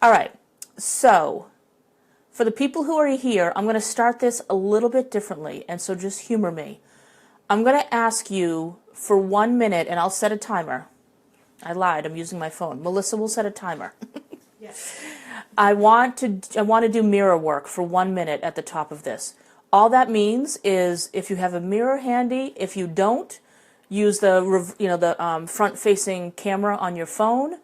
All right, so for the people who are here, I'm going to start this a little bit differently, and so just humor me. I'm going to ask you for 1 minute, and I'll set a timer. I lied, I'm using my phone. Melissa will set a timer. Yes. I want to do mirror work for 1 minute at the top of this. All that means is if you have a mirror handy, if you don't, use the front-facing camera on your phone.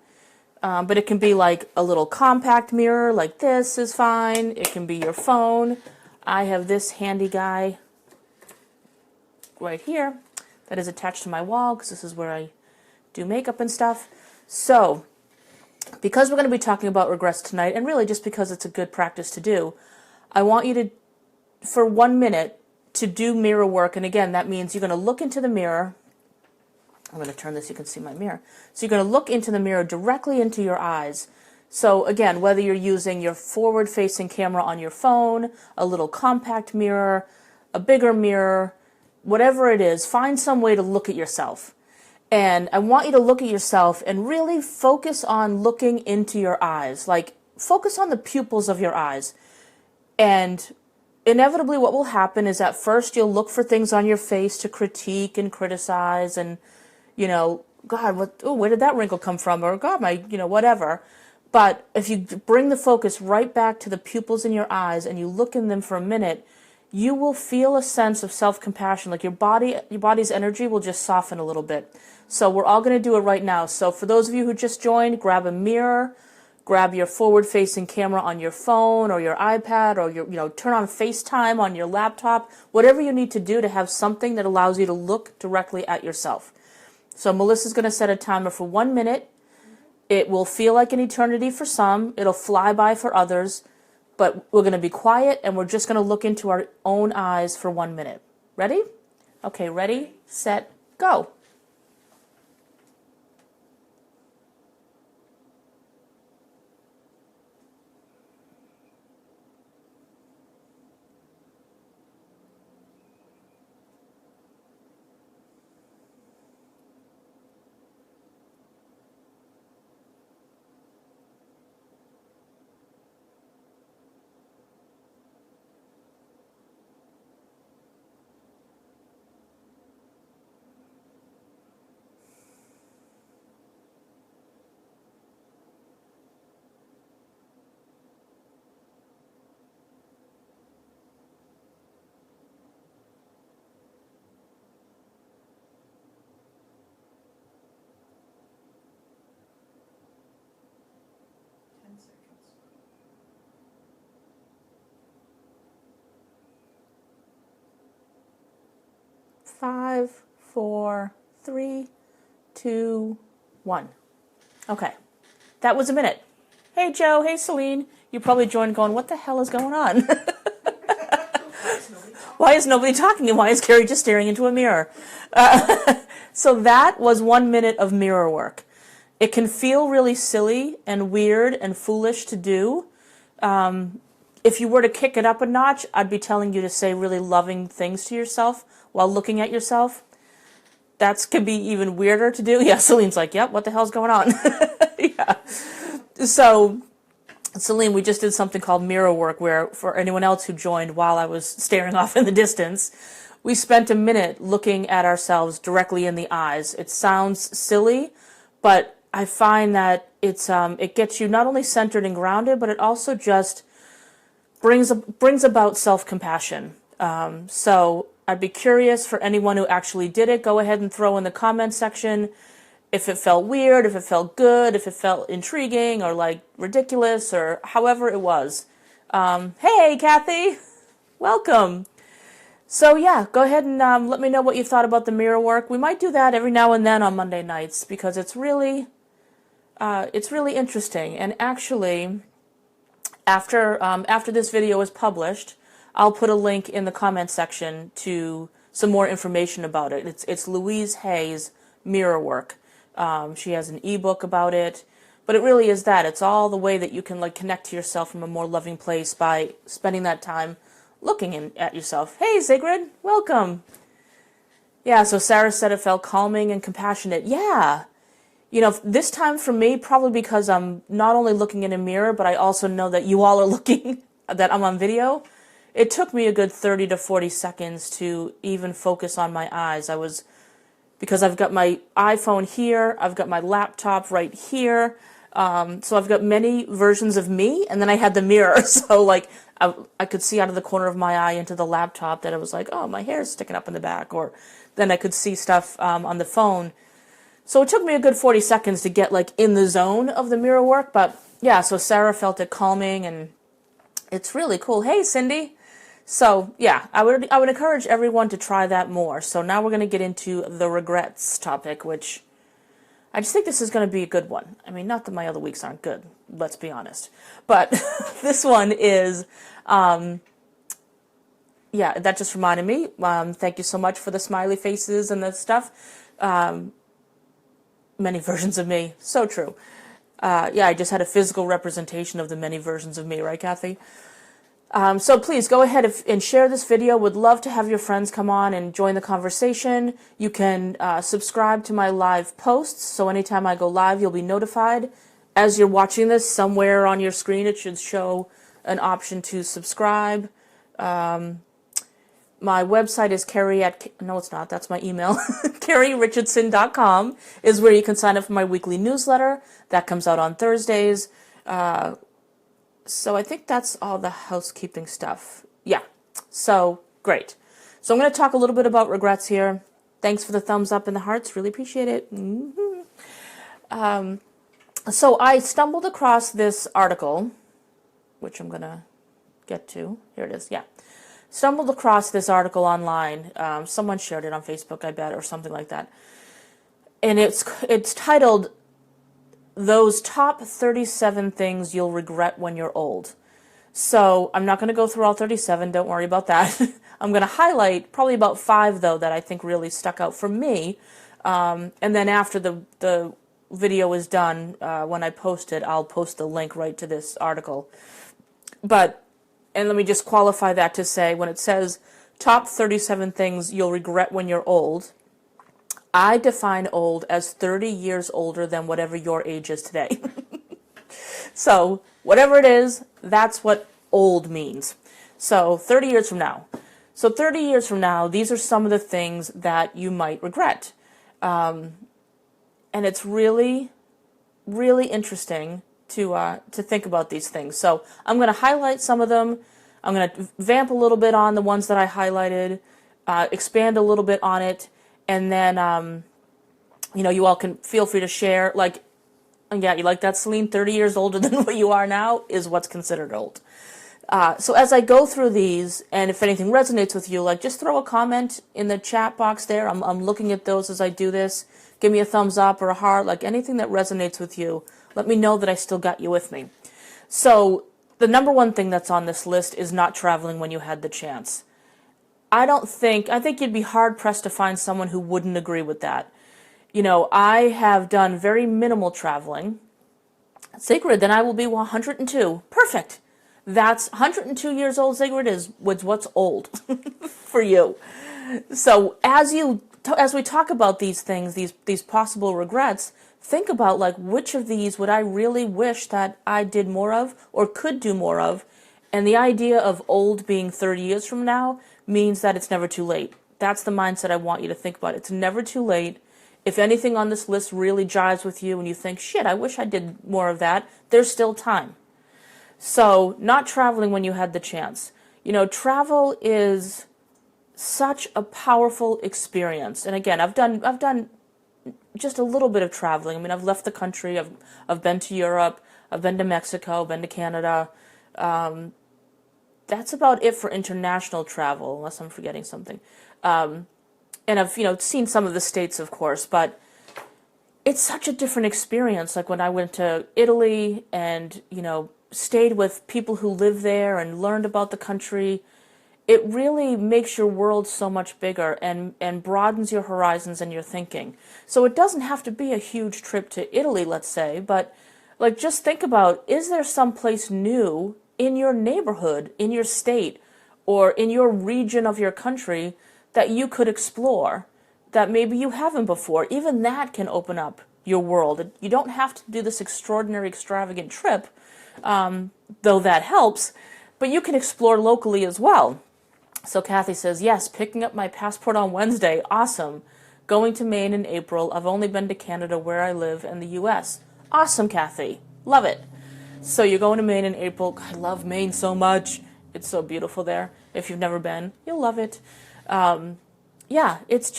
But it can be like a little compact mirror, like this is fine. It can be your phone. I have this handy guy right here that is attached to my wall because this is where I do makeup and stuff. So, because we're going to be talking about regrets tonight, and really just because it's a good practice to do, I want you to, for 1 minute, to do mirror work. And again, that means you're going to look into the mirror. I'm going to turn this, you can see my mirror. So you're going to look into the mirror directly into your eyes. So again, whether you're using your forward-facing camera on your phone, a little compact mirror, a bigger mirror, whatever it is, find some way to look at yourself. And I want you to look at yourself and really focus on looking into your eyes. Like, focus on the pupils of your eyes. And inevitably what will happen is at first you'll look for things on your face to critique and criticize and, you know, God, where did that wrinkle come from? Or God, whatever. But if you bring the focus right back to the pupils in your eyes and you look in them for a minute, you will feel a sense of self-compassion. Like your body's energy will just soften a little bit. So we're all going to do it right now. So for those of you who just joined, grab a mirror, grab your forward-facing camera on your phone or your iPad, or turn on FaceTime on your laptop, whatever you need to do to have something that allows you to look directly at yourself. So Melissa's going to set a timer for 1 minute. It will feel like an eternity for some. It'll fly by for others. But we're going to be quiet, and we're just going to look into our own eyes for 1 minute. Ready? Okay, ready, set, go. Five, four, three, two, one. Okay, that was a minute. Hey Joe, hey Celine. You probably joined going, what the hell is going on? Why is nobody talking and why is Carrie just staring into a mirror? So that was 1 minute of mirror work. It can feel really silly and weird and foolish to do. If you were to kick it up a notch, I'd be telling you to say really loving things to yourself while looking at yourself. That could be even weirder to do. Yeah, Celine's like, yep, what the hell's going on? Yeah. So, Celine, we just did something called mirror work where, for anyone else who joined while I was staring off in the distance, we spent a minute looking at ourselves directly in the eyes. It sounds silly, but I find that it gets you not only centered and grounded, but it also just brings about self-compassion. So I'd be curious for anyone who actually did it. Go ahead and throw in the comment section if it felt weird, if it felt good, if it felt intriguing or like ridiculous or however it was. Hey, Kathy, welcome. So yeah, go ahead and let me know what you thought about the mirror work. We might do that every now and then on Monday nights because it's really interesting. And actually, after this video is published, I'll put a link in the comment section to some more information about it. It's Louise Hay's mirror work. She has an ebook about it, but it really is that. It's all the way that you can like connect to yourself from a more loving place by spending that time looking at yourself. Hey, Sigrid, welcome. Yeah, so Sarah said it felt calming and compassionate. Yeah, this time for me, probably because I'm not only looking in a mirror, but I also know that you all are looking, that I'm on video. It took me a good 30 to 40 seconds to even focus on my eyes. Because I've got my iPhone here, I've got my laptop right here, so I've got many versions of me, and then I had the mirror, so like I could see out of the corner of my eye into the laptop that it was like, oh, my hair's sticking up in the back, or then I could see stuff on the phone. So it took me a good 40 seconds to get like in the zone of the mirror work, but yeah, so Sarah felt it calming, and it's really cool. Hey, Cindy. So yeah, I would encourage everyone to try that more. So now we're going to get into the regrets topic, which I just think this is going to be a good one. I mean, not that my other weeks aren't good, let's be honest. But this one is, yeah, that just reminded me. Thank you so much for the smiley faces and the stuff. Many versions of me. So true. Yeah, I just had a physical representation of the many versions of me, right, Kathy? So please go ahead and share this video. Would love to have your friends come on and join the conversation. You can subscribe to my live posts, so anytime I go live, you'll be notified. As you're watching this, somewhere on your screen, it should show an option to subscribe. My website is no, it's not. That's my email. CarrieRichardson.com is where you can sign up for my weekly newsletter. That comes out on Thursdays. So I think that's all the housekeeping stuff. Yeah, so great. So I'm going to talk a little bit about regrets here. Thanks for the thumbs up and the hearts. Really appreciate it. So I stumbled across this article, which I'm going to get to. Here it is. Yeah. Stumbled across this article online. Someone shared it on Facebook, I bet, or something like that. And it's titled, "Those Top 37 Things You'll Regret When You're Old." So I'm not going to go through all 37. Don't worry about that. I'm going to highlight probably about 5, though, that I think really stuck out for me. And then after the video is done, when I post it, I'll post the link right to this article. And let me just qualify that to say, when it says top 37 things you'll regret when you're old, I define old as 30 years older than whatever your age is today. So whatever it is, that's what old means. So 30 years from now. So 30 years from now, these are some of the things that you might regret. And it's really, really interesting to think about these things. So I'm going to highlight some of them. I'm going to vamp a little bit on the ones that I highlighted, expand a little bit on it, and then, you all can feel free to share. Like, yeah, you like that, Celine? 30 years older than what you are now is what's considered old. So as I go through these, and if anything resonates with you, like, just throw a comment in the chat box there. I'm looking at those as I do this. Give me a thumbs up or a heart, like anything that resonates with you. Let me know that I still got you with me. So the number one thing that's on this list is not traveling when you had the chance. I think you'd be hard-pressed to find someone who wouldn't agree with that. I have done very minimal traveling. Sigrid, then I will be 102. Perfect. That's 102 years old, Sigrid, is what's old for you. So as we talk about these things, these possible regrets, think about, like, which of these would I really wish that I did more of or could do more of? And the idea of old being 30 years from now means that it's never too late. That's the mindset I want you to think about. It's never too late. If anything on this list really jives with you and you think, shit, I wish I did more of that, there's still time. So not traveling when you had the chance. Travel is such a powerful experience. And again, I've done just a little bit of traveling. I mean, I've left the country. I've been to Europe. I've been to Mexico. Been to Canada. That's about it for international travel, unless I'm forgetting something. And I've seen some of the States, of course, but it's such a different experience. Like when I went to Italy and stayed with people who live there and learned about the country. It really makes your world so much bigger and broadens your horizons and your thinking. So it doesn't have to be a huge trip to Italy, let's say, but like just think about, is there some place new in your neighborhood, in your state, or in your region of your country that you could explore that maybe you haven't before? Even that can open up your world. You don't have to do this extraordinary, extravagant trip, though that helps, but you can explore locally as well. So Kathy says, yes, picking up my passport on Wednesday. Awesome. Going to Maine in April. I've only been to Canada where I live and the U.S. Awesome, Kathy. Love it. So you're going to Maine in April. I love Maine so much. It's so beautiful there. If you've never been, you'll love it. Yeah, it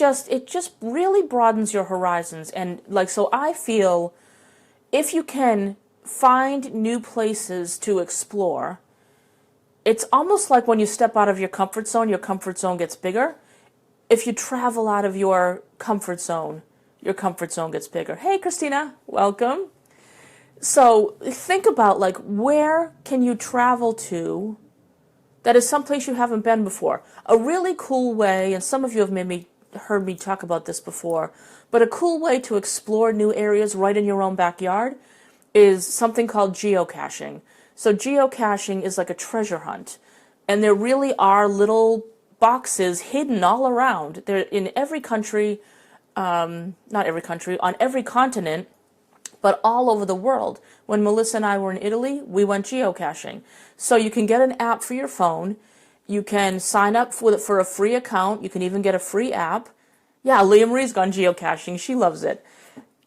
just really broadens your horizons. And like, so I feel if you can find new places to explore, it's almost like when you step out of your comfort zone gets bigger. If you travel out of your comfort zone gets bigger. Hey, Christina, welcome. So think about like, where can you travel to that is someplace you haven't been before? A really cool way, and some of you have heard me talk about this before, but a cool way to explore new areas right in your own backyard is something called geocaching. So geocaching is like a treasure hunt, and there really are little boxes hidden all around. They're in every country, not every country, on every continent, but all over the world. When Melissa and I were in Italy, we went geocaching. So you can get an app for your phone. You can sign up for a free account. You can even get a free app. Yeah, Leah Marie's gone geocaching. She loves it.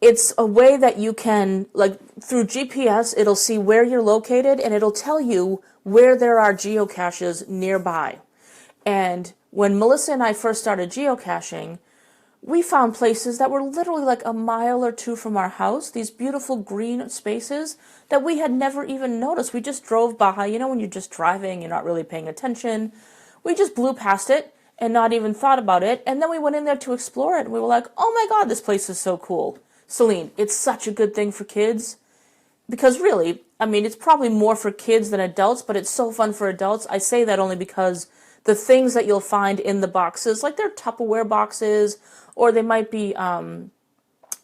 It's a way that you can, like, through GPS, it'll see where you're located, and it'll tell you where there are geocaches nearby. And when Melissa and I first started geocaching, we found places that were literally like a mile or two from our house, these beautiful green spaces that we had never even noticed. We just drove by, you know, when you're just driving, you're not really paying attention. We just blew past it and not even thought about it. And then we went in there to explore it, and we were like, oh my God, this place is so cool. Celine, it's such a good thing for kids, because really, I mean, it's probably more for kids than adults, but it's so fun for adults. I say that only because the things that you'll find in the boxes, like they're Tupperware boxes, or they might be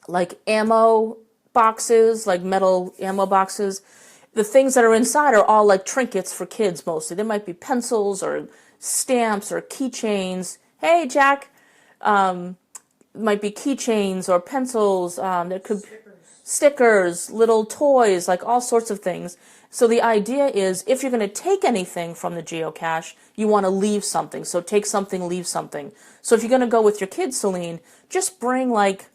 like ammo boxes, like metal ammo boxes. The things that are inside are all like trinkets for kids mostly. There might be pencils or stamps or keychains. Hey, Jack. Might be keychains or pencils. There could be stickers, little toys, like all sorts of things. So the idea is, if you're going to take anything from the geocache, you want to leave something. So take something, leave something. So if you're going to go with your kids, Celine, just bring like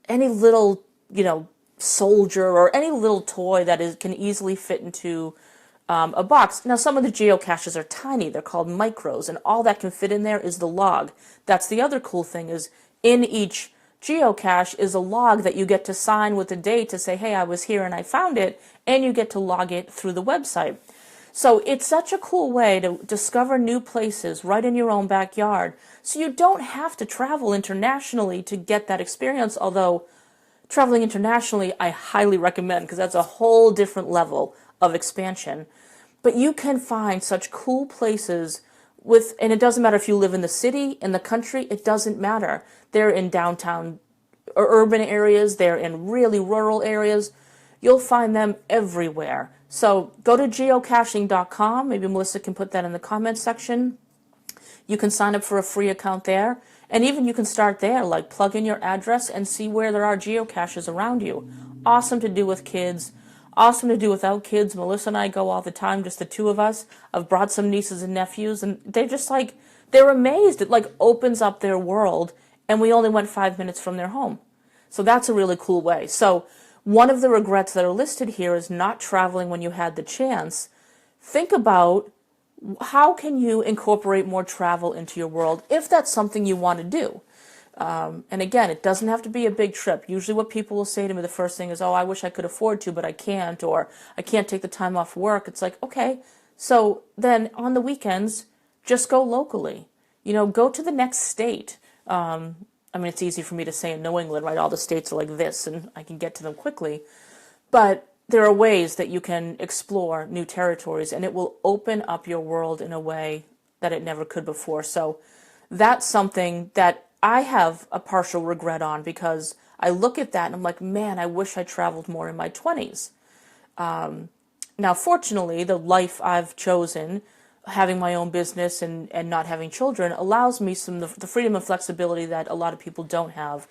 any little, you know, soldier or any little toy that can easily fit into a box. Now, some of the geocaches are tiny. They're called micros, and all that can fit in there is the log. That's the other cool thing, is in each geocache is a log that you get to sign with a date to say, hey, I was here and I found it, and you get to log it through the website. So it's such a cool way to discover new places right in your own backyard. So you don't have to travel internationally to get that experience, although traveling internationally I highly recommend, because that's a whole different level of expansion. But you can find such cool places and it doesn't matter if you live in the city, in the country, it doesn't matter. They're in downtown or urban areas, they're in really rural areas. You'll find them everywhere. So go to geocaching.com. Maybe Melissa can put that in the comments section. You can sign up for a free account there. And even you can start there, like plug in your address and see where there are geocaches around you. Awesome to do with kids. Awesome to do without kids. Melissa and I go all the time, just the two of us. I've brought some nieces and nephews, and they're just like, they're amazed. It like opens up their world, and we only went 5 minutes from their home. So that's a really cool way. So one of the regrets that are listed here is not traveling when you had the chance. Think about, how can you incorporate more travel into your world if that's something you want to do? And again, it doesn't have to be a big trip. Usually what people will say to me, the first thing is, oh, I wish I could afford to, but I can't, or I can't take the time off work. It's like, okay, so then on the weekends, just go locally. You know, go to the next state. I mean, it's easy for me to say in New England, right? All the states are like this, and I can get to them quickly. But there are ways that you can explore new territories, and it will open up your world in a way that it never could before. So that's something that I have a partial regret on, because I look at that and I'm like, man, I wish I traveled more in my 20s. Now, fortunately, the life I've chosen, having my own business and not having children, allows me the freedom and flexibility that a lot of people don't have.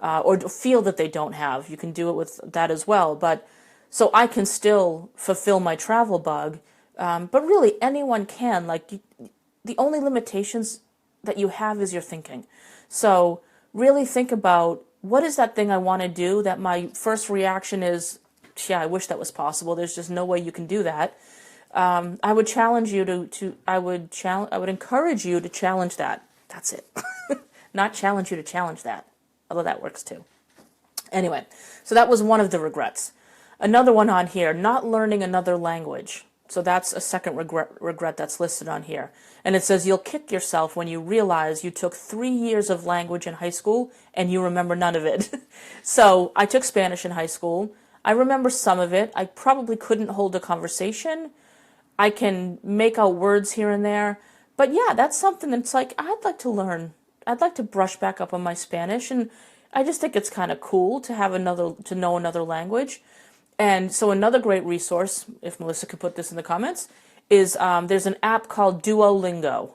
or feel that they don't have. You can do it with that as well. But so I can still fulfill my travel bug, but really anyone can. The only limitations that you have is your thinking. So really think about, what is that thing I want to do that my first reaction is, yeah, I wish that was possible. There's just no way you can do that. I would challenge you I would encourage you to challenge that. That's it. Not challenge you to challenge that, although that works too. Anyway, so that was one of the regrets. Another one on here, not learning another language. So that's a second regret that's listed on here. And it says you'll kick yourself when you realize you took 3 years of language in high school and you remember none of it. So I took Spanish in high school. I remember some of it. I probably couldn't hold a conversation. I can make out words here and there. But yeah, that's something that's like, I'd like to learn. I'd like to brush back up on my Spanish. And I just think it's kind of cool to know another language. And so another great resource, if Melissa could put this in the comments, is there's an app called Duolingo.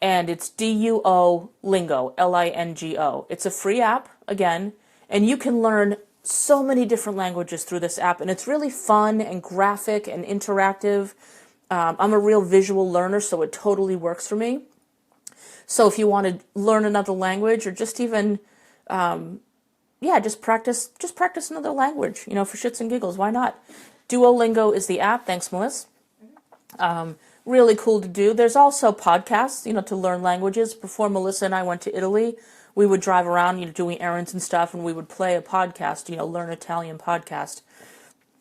And it's Duo Lingo, Lingo. It's a free app, again, and you can learn so many different languages through this app. And it's really fun and graphic and interactive. I'm a real visual learner, so it totally works for me. So if you want to learn another language, or just even just practice another language, for shits and giggles. Why not? Duolingo is the app. Thanks, Melissa. Really cool to do. There's also podcasts, to learn languages. Before Melissa and I went to Italy, we would drive around, doing errands and stuff, and we would play a podcast, learn Italian podcast.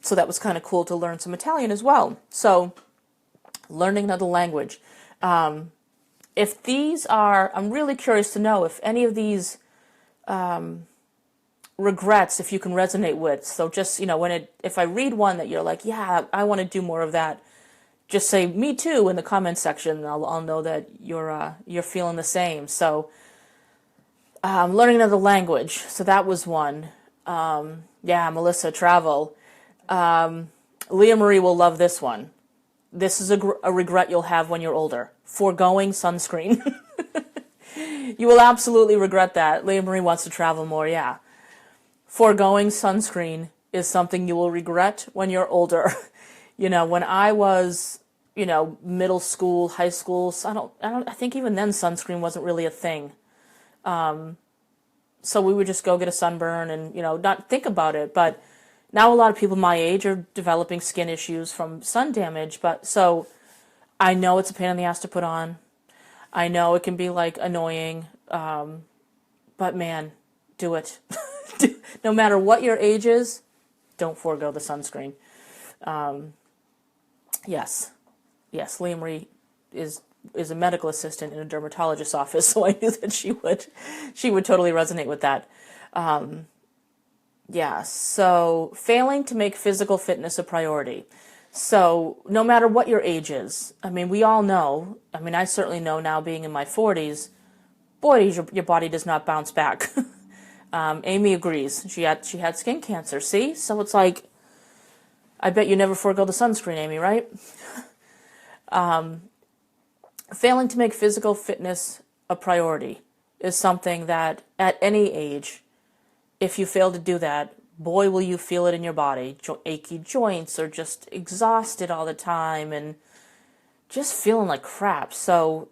So that was kind of cool to learn some Italian as well. So learning another language. If these are, I'm really curious to know if any of these regrets, if you can resonate with. So just, if I read one that you're like, yeah, I want to do more of that, just say me too in the comments section. I'll know that you're feeling the same. So learning another language. So that was one. Melissa, travel. Leah Marie will love this one. This is a regret you'll have when you're older. Foregoing sunscreen. You will absolutely regret that. Leah Marie wants to travel more, yeah. Foregoing sunscreen is something you will regret when you're older. When I was, middle school, high school, so I think even then sunscreen wasn't really a thing. So we would just go get a sunburn and, not think about it. But now a lot of people my age are developing skin issues from sun damage. But so I know it's a pain in the ass to put on. I know it can be annoying. But man, do it. No matter what your age is, don't forego the sunscreen. Yes, Leah Marie is a medical assistant in a dermatologist's office, so I knew that she would totally resonate with that. So failing to make physical fitness a priority. So no matter what your age is, we all know, I certainly know now being in my 40s, boy, your body does not bounce back. Amy agrees. She had skin cancer. See? So it's like, I bet you never forego the sunscreen, Amy, right? Failing to make physical fitness a priority is something that at any age, if you fail to do that, boy, will you feel it in your body. Achy joints, or just exhausted all the time and just feeling like crap. So,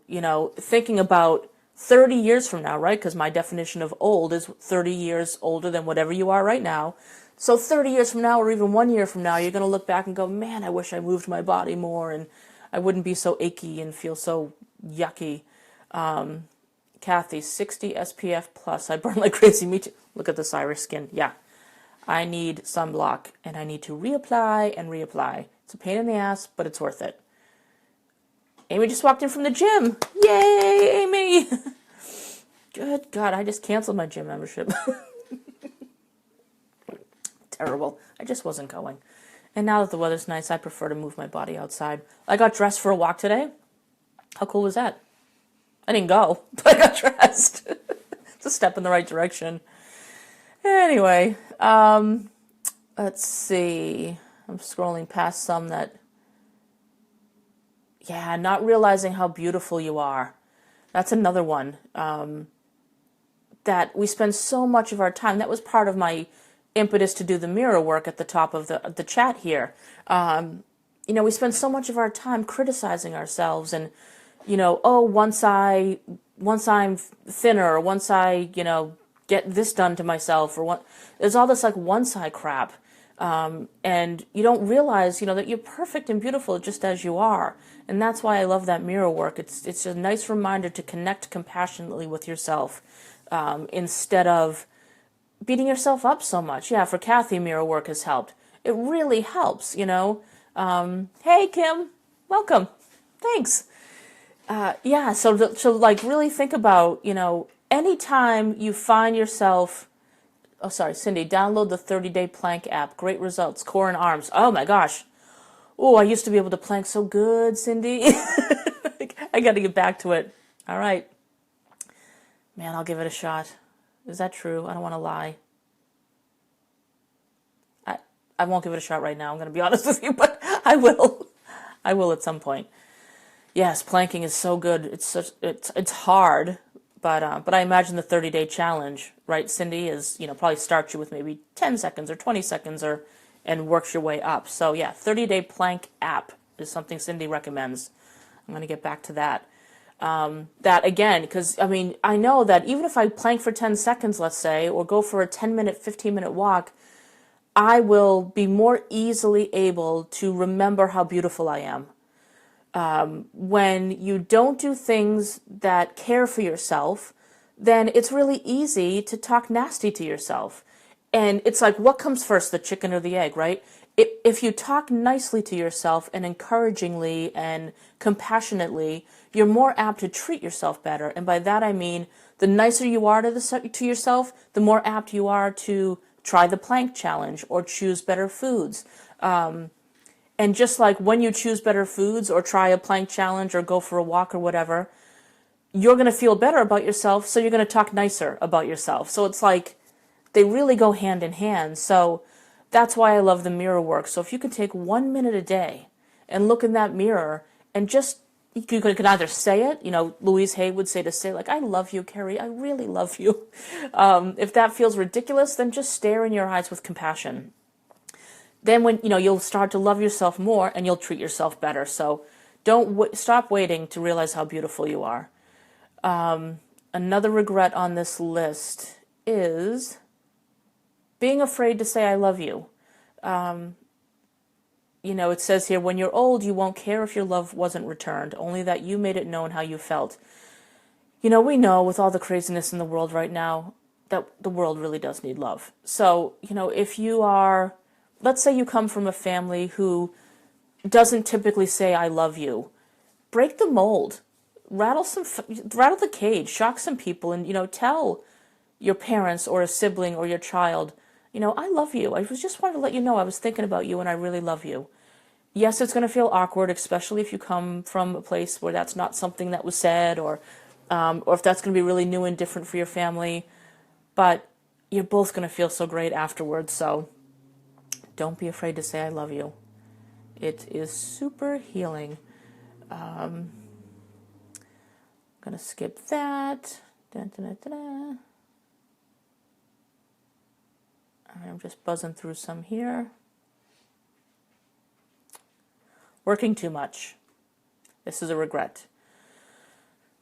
thinking about 30 years from now, right? Because my definition of old is 30 years older than whatever you are right now. So 30 years from now, or even 1 year from now, you're going to look back and go, man, I wish I moved my body more and I wouldn't be so achy and feel so yucky. Kathy, 60 SPF plus. I burn like crazy. Me too. Look at this Irish skin. Yeah. I need sunblock and I need to reapply and reapply. It's a pain in the ass, but it's worth it. Amy just walked in from the gym. Yay, Amy! Good God, I just canceled my gym membership. Terrible. I just wasn't going. And now that the weather's nice, I prefer to move my body outside. I got dressed for a walk today. How cool was that? I didn't go, but I got dressed. It's a step in the right direction. Anyway, let's see. I'm scrolling past some that... Yeah, not realizing how beautiful you are. That's another one. that we spend so much of our time. That was part of my impetus to do the mirror work at the top of the chat here. We spend so much of our time criticizing ourselves and, oh, once I'm thinner, or once I, get this done to myself, or there's all this like once I crap. And you don't realize, that you're perfect and beautiful just as you are. And that's why I love that mirror work. It's a nice reminder to connect compassionately with yourself, instead of beating yourself up so much. Yeah, for Kathy, mirror work has helped. It really helps, Hey, Kim, welcome. Thanks. So like really think about, anytime you find yourself, oh, sorry, Cindy, download the 30-day plank app. Great results, core and arms. Oh my gosh. Oh, I used to be able to plank so good, Cindy. I got to get back to it. All right. Man, I'll give it a shot. Is that true? I don't want to lie. I won't give it a shot right now. I'm going to be honest with you, but I will. I will at some point. Yes, planking is so good. It's hard, but I imagine the 30-day challenge, right, Cindy, is probably starts you with maybe 10 seconds or 20 seconds and works your way up. So yeah, 30-day plank app is something Cindy recommends. I'm going to get back to that. That again, because I know that even if I plank for 10 seconds, let's say, or go for a 10-minute, 15-minute walk, I will be more easily able to remember how beautiful I am. When you don't do things that care for yourself, then it's really easy to talk nasty to yourself. And it's like, what comes first, the chicken or the egg, right? If you talk nicely to yourself and encouragingly and compassionately, you're more apt to treat yourself better. And by that I mean, the nicer you are to yourself, the more apt you are to try the plank challenge or choose better foods. And just like when you choose better foods or try a plank challenge or go for a walk or whatever, you're going to feel better about yourself, so you're going to talk nicer about yourself. So it's like they really go hand in hand. So that's why I love the mirror work. So if you can take 1 minute a day and look in that mirror and just, you can either say it, Louise Hay would say to say, like, I love you, Carrie, I really love you. If that feels ridiculous, then just stare in your eyes with compassion. Then when, you'll start to love yourself more and you'll treat yourself better. So don't stop waiting to realize how beautiful you are. Another regret on this list is being afraid to say I love you. It says here, when you're old, you won't care if your love wasn't returned, only that you made it known how you felt. We know with all the craziness in the world right now that the world really does need love. So, if you are, let's say you come from a family who doesn't typically say I love you, break the mold, rattle the cage, shock some people, and, tell your parents or a sibling or your child, I love you. I just wanted to let you know I was thinking about you and I really love you. Yes, it's going to feel awkward, especially if you come from a place where that's not something that was said, or if that's going to be really new and different for your family. But you're both going to feel so great afterwards. So don't be afraid to say I love you. It is super healing. I'm going to skip that. Dun, dun, dun, dun, dun. I'm just buzzing through some here. Working too much. This is a regret.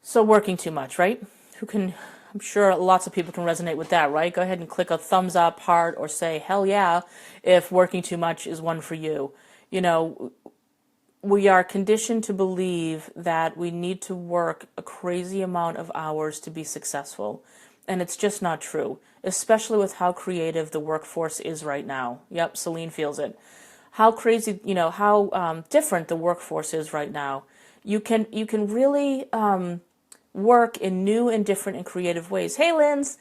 So working too much, right? I'm sure lots of people can resonate with that, right? Go ahead and click a thumbs up, heart, or say, hell yeah, if working too much is one for you. We are conditioned to believe that we need to work a crazy amount of hours to be successful. And it's just not true, especially with how creative the workforce is right now. Yep, Celine feels it. How crazy, how different the workforce is right now. You can really work in new and different and creative ways. Hey, Linz.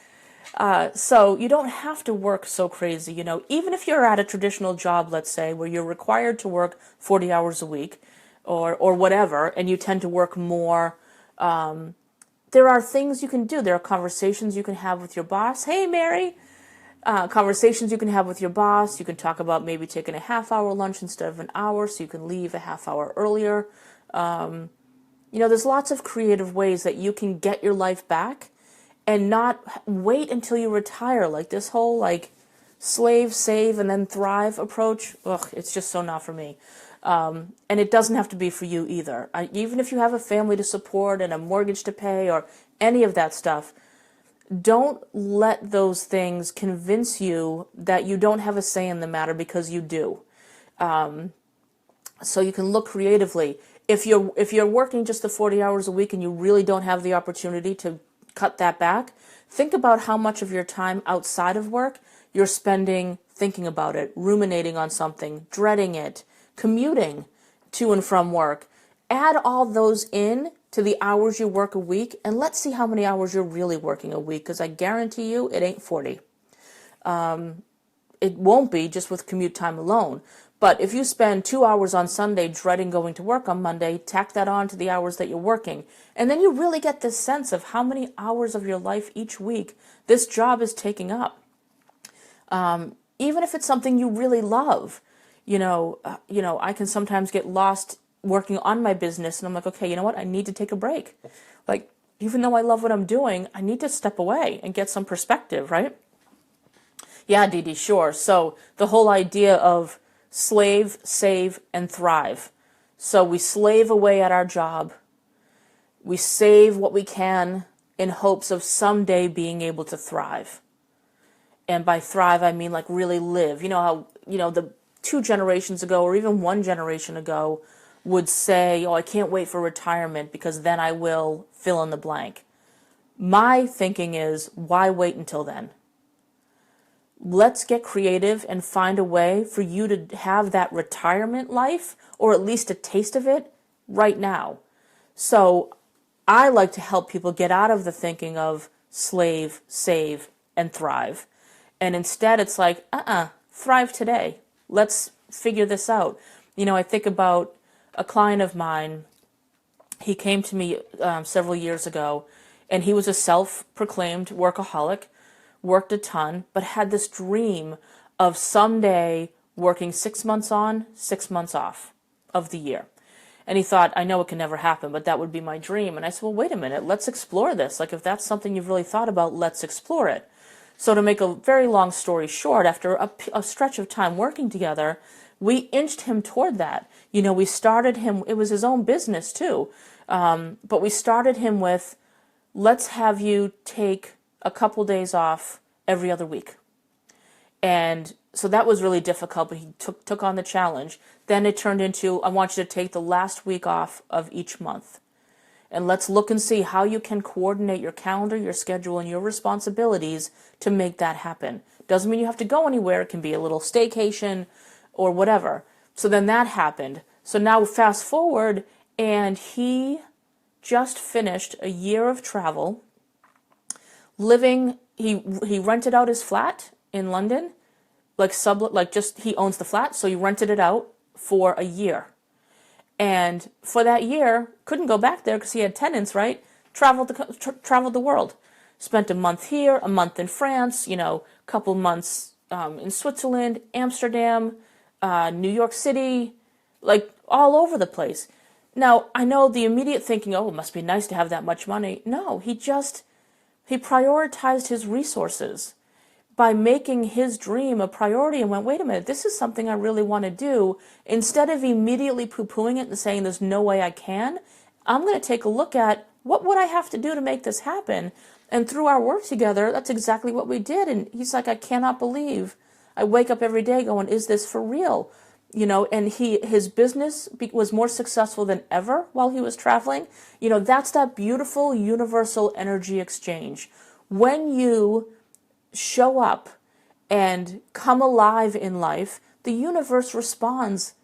So you don't have to work so crazy. Even if you're at a traditional job, let's say, where you're required to work 40 hours a week or whatever, and you tend to work more. There are things you can do. There are conversations you can have with your boss. Hey, Mary. Conversations you can have with your boss. You can talk about maybe taking a half-hour lunch instead of an hour, so you can leave a half hour earlier. There's lots of creative ways that you can get your life back and not wait until you retire. Like this whole like slave, save, and then thrive approach, ugh, it's just so not for me. And it doesn't have to be for you either. Even if you have a family to support and a mortgage to pay or any of that stuff, don't let those things convince you that you don't have a say in the matter, because you do. So you can look creatively. If you're working just the 40 hours a week and you really don't have the opportunity to cut that back, think about how much of your time outside of work you're spending thinking about it, ruminating on something, dreading it, commuting to and from work. Add all those in to the hours you work a week, and let's see how many hours you're really working a week, because I guarantee you it ain't 40. It won't be just with commute time alone. But if you spend 2 hours on Sunday dreading going to work on Monday, tack that on to the hours that you're working. And then you really get this sense of how many hours of your life each week this job is taking up. Even if it's something you really love, I can sometimes get lost working on my business, and I'm like, okay, you know what? I need to take a break. Like, even though I love what I'm doing, I need to step away and get some perspective, right? Yeah, Dee Dee, sure. So the whole idea of slave, save, and thrive. So we slave away at our job. We save what we can in hopes of someday being able to thrive. And by thrive, I mean like really live. You know how, the 2 generations ago or even 1 generation ago would say, oh, I can't wait for retirement because then I will fill in the blank. My thinking is, why wait until then? Let's get creative and find a way for you to have that retirement life, or at least a taste of it, right now. So I like to help people get out of the thinking of slave, save, and thrive. And instead it's like, thrive today. Let's figure this out. I think about a client of mine. He came to me several years ago, and he was a self-proclaimed workaholic, worked a ton, but had this dream of someday working 6 months on, 6 months off of the year. And he thought, I know it can never happen, but that would be my dream. And I said, well, wait a minute, let's explore this. Like, if that's something you've really thought about, let's explore it. So to make a very long story short, after a stretch of time working together, we inched him toward that. We started him, it was his own business too, but we started him with, let's have you take a couple days off every other week. And so that was really difficult, but he took on the challenge. Then it turned into, I want you to take the last week off of each month. And let's look and see how you can coordinate your calendar, your schedule, and your responsibilities to make that happen. Doesn't mean you have to go anywhere. It can be a little staycation or whatever. So then that happened. So now fast forward, and he just finished a year of travel, living, he rented out his flat in London, he owns the flat, so he rented it out for a year. And for that year, couldn't go back there because he had tenants, right? Traveled the world. Spent a month here, a month in France, couple months in Switzerland, Amsterdam, New York City, like all over the place. Now, I know the immediate thinking, oh, it must be nice to have that much money. No, he prioritized his resources by making his dream a priority and went, wait a minute, this is something I really want to do. Instead of immediately poo-pooing it and saying there's no way I can, I'm going to take a look at what would I have to do to make this happen. And through our work together, that's exactly what we did. And he's like, I cannot believe. I wake up every day going, is this for real? And his business was more successful than ever while he was traveling. That's that beautiful universal energy exchange. When you show up and come alive in life, the universe responds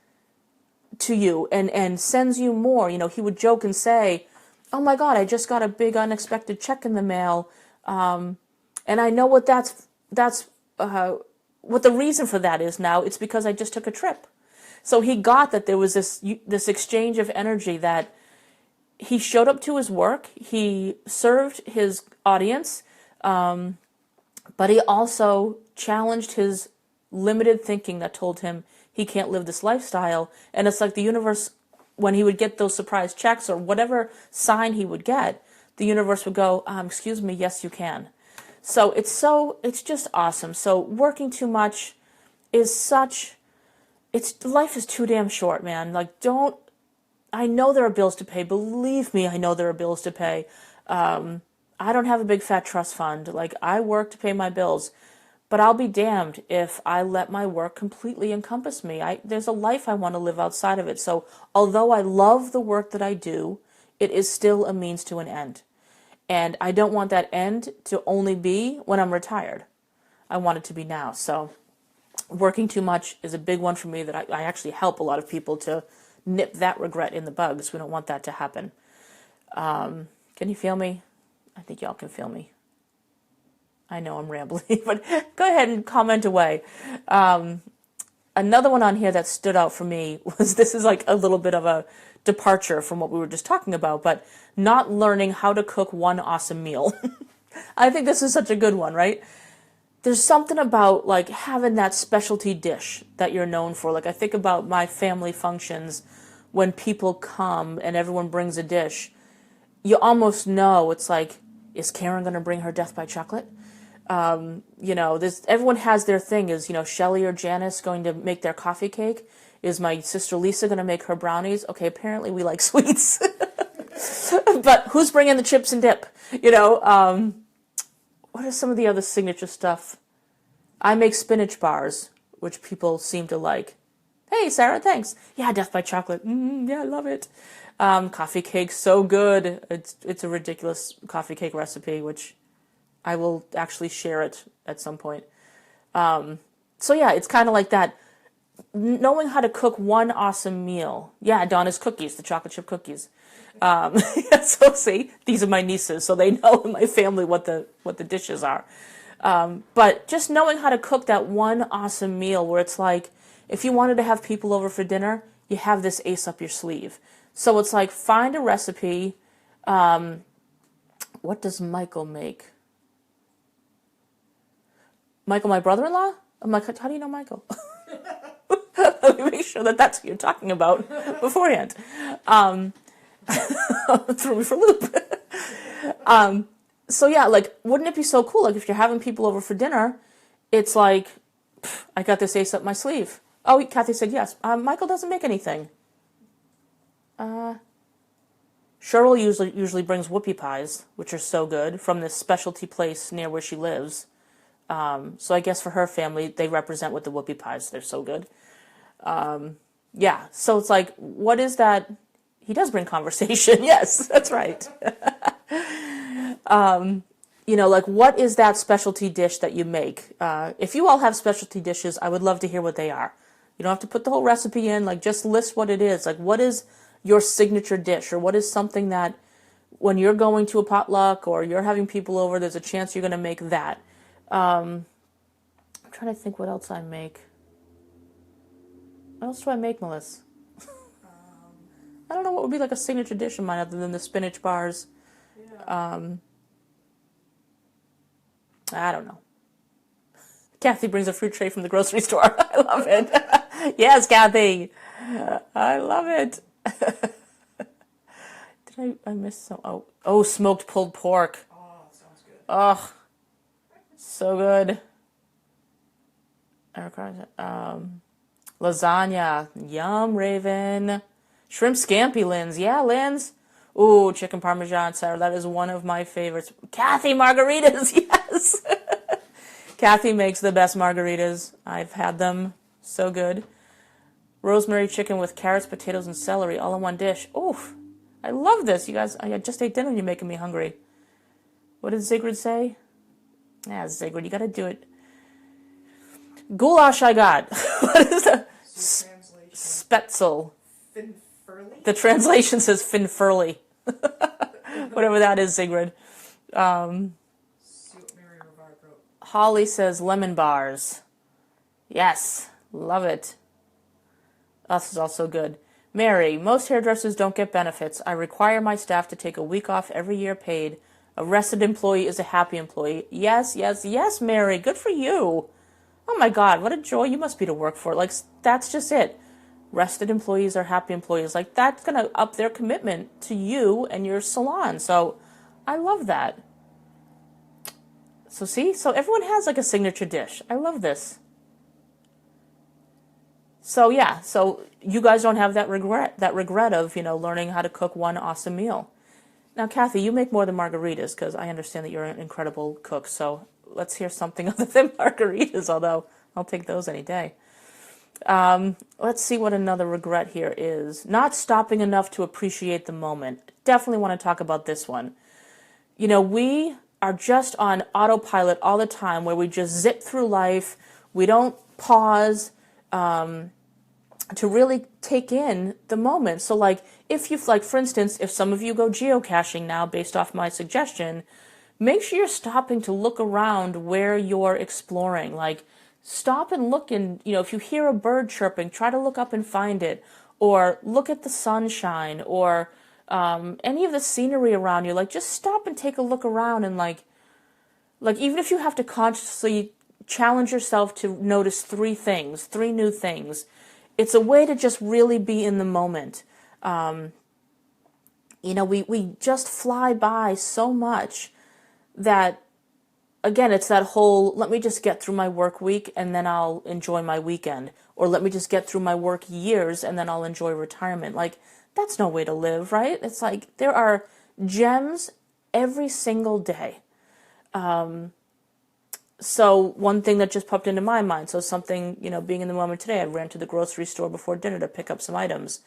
to you and sends you more. He would joke and say, oh my God, I just got a big unexpected check in the mail. And I know what what the reason for that is now. It's because I just took a trip. So he got that there was this exchange of energy, that he showed up to his work, he served his audience, but he also challenged his limited thinking that told him he can't live this lifestyle. And it's like the universe, when he would get those surprise checks or whatever sign he would get, the universe would go, excuse me, yes, you can. So it's just awesome. So working too much is life is too damn short, man. Like, I know there are bills to pay. Believe me, I know there are bills to pay. I don't have a big fat trust fund. Like, I work to pay my bills. But I'll be damned if I let my work completely encompass me. There's a life I want to live outside of it. So although I love the work that I do, it is still a means to an end. And I don't want that end to only be when I'm retired. I want it to be now. So working too much is a big one for me that I actually help a lot of people to nip that regret in the bud, because we don't want that to happen. Can you feel me? I think y'all can feel me. I know I'm rambling, but go ahead and comment away. Another one on here that stood out for me was, this is like a little bit of a departure from what we were just talking about, but not learning how to cook one awesome meal. I think this is such a good one, right? There's something about like having that specialty dish that you're known for. Like, I think about my family functions when people come and everyone brings a dish. You almost know, it's like, is Karen going to bring her death by chocolate? Everyone has their thing. Is, Shelly or Janice going to make their coffee cake? Is my sister Lisa going to make her brownies? Okay, apparently we like sweets. But who's bringing the chips and dip? What are some of the other signature stuff? I make spinach bars, which people seem to like. Hey, Sarah, thanks. Yeah, death by chocolate. Yeah, I love it. Coffee cake, so good. It's a ridiculous coffee cake recipe, which I will actually share it at some point. So yeah, it's kind of like that. Knowing how to cook one awesome meal. Yeah, Donna's cookies, the chocolate chip cookies. So see, these are my nieces, so they know in my family what the dishes are. But just knowing how to cook that one awesome meal where it's like, if you wanted to have people over for dinner, you have this ace up your sleeve. So it's like, find a recipe. What does Michael make? Michael, my brother-in-law? I'm like, how do you know Michael? Let me make sure that's what you're talking about beforehand. Threw me for a loop. So yeah, like, wouldn't it be so cool? Like, if you're having people over for dinner, it's like, I got this ace up my sleeve. Oh, Kathy said yes. Michael doesn't make anything. Cheryl usually brings whoopie pies, which are so good, from this specialty place near where she lives. So I guess for her family, they represent with the whoopie pies. They're so good. Yeah, so it's like, what is that? He does bring conversation. Yes, that's right. Like, what is that specialty dish that you make? If you all have specialty dishes, I would love to hear what they are. You don't have to put the whole recipe in. Like, just list what it is. Like, what is your signature dish? Or what is something that when you're going to a potluck or you're having people over, there's a chance you're going to make that. I'm trying to think what else I make. What else do I make, Melissa? I don't know what would be like a signature dish of mine other than the spinach bars. Yeah. I don't know. Kathy brings a fruit tray from the grocery store. I love it. Yes, Kathy. I love it. Did I miss some? Oh, smoked pulled pork. Oh, sounds good. Oh, so good. Lasagna. Yum, Raven. Shrimp scampi, Linz. Yeah, Linz. Ooh, chicken parmesan, Sarah. That is one of my favorites. Kathy, margaritas. Yes. Kathy makes the best margaritas. I've had them. So good. Rosemary chicken with carrots, potatoes, and celery all in one dish. Oof. I love this. You guys, I just ate dinner and you're making me hungry. What did Zigrid say? Yeah, Zigrid, you got to do it. Goulash I got. What is that? Spetzel. Finfurly? The translation says Finfurly. Whatever that is, Zigrid. Holly says lemon bars. Yes, love it. This is also good. Mary, most hairdressers don't get benefits. I require my staff to take a week off every year paid. A rested employee is a happy employee. Yes, yes, yes, Mary. Good for you. Oh my God, what a joy you must be to work for. Like, that's just it. Rested employees are happy employees. Like, that's going to up their commitment to you and your salon. So I love that. So see, so everyone has like a signature dish. I love this. So yeah, so you guys don't have that regret of, learning how to cook one awesome meal. Now, Kathy, you make more than margaritas because I understand that you're an incredible cook. So let's hear something other than margaritas, although I'll take those any day. Let's see what another regret here is. Not stopping enough to appreciate the moment. Definitely want to talk about this one. We are just on autopilot all the time where we just zip through life. We don't pause to really take in the moment. So for instance, if some of you go geocaching now based off my suggestion, make sure you're stopping to look around where you're exploring. Like, stop and look, and if you hear a bird chirping, try to look up and find it, or look at the sunshine, or any of the scenery around you. Like, just stop and take a look around, and like even if you have to consciously challenge yourself to notice three new things, it's a way to just really be in the moment. We just fly by so much that, again, it's that whole, let me just get through my work week and then I'll enjoy my weekend. Or let me just get through my work years and then I'll enjoy retirement. Like, that's no way to live, right? It's like there are gems every single day. So one thing that just popped into my mind, so something, being in the moment today, I ran to the grocery store before dinner to pick up some items.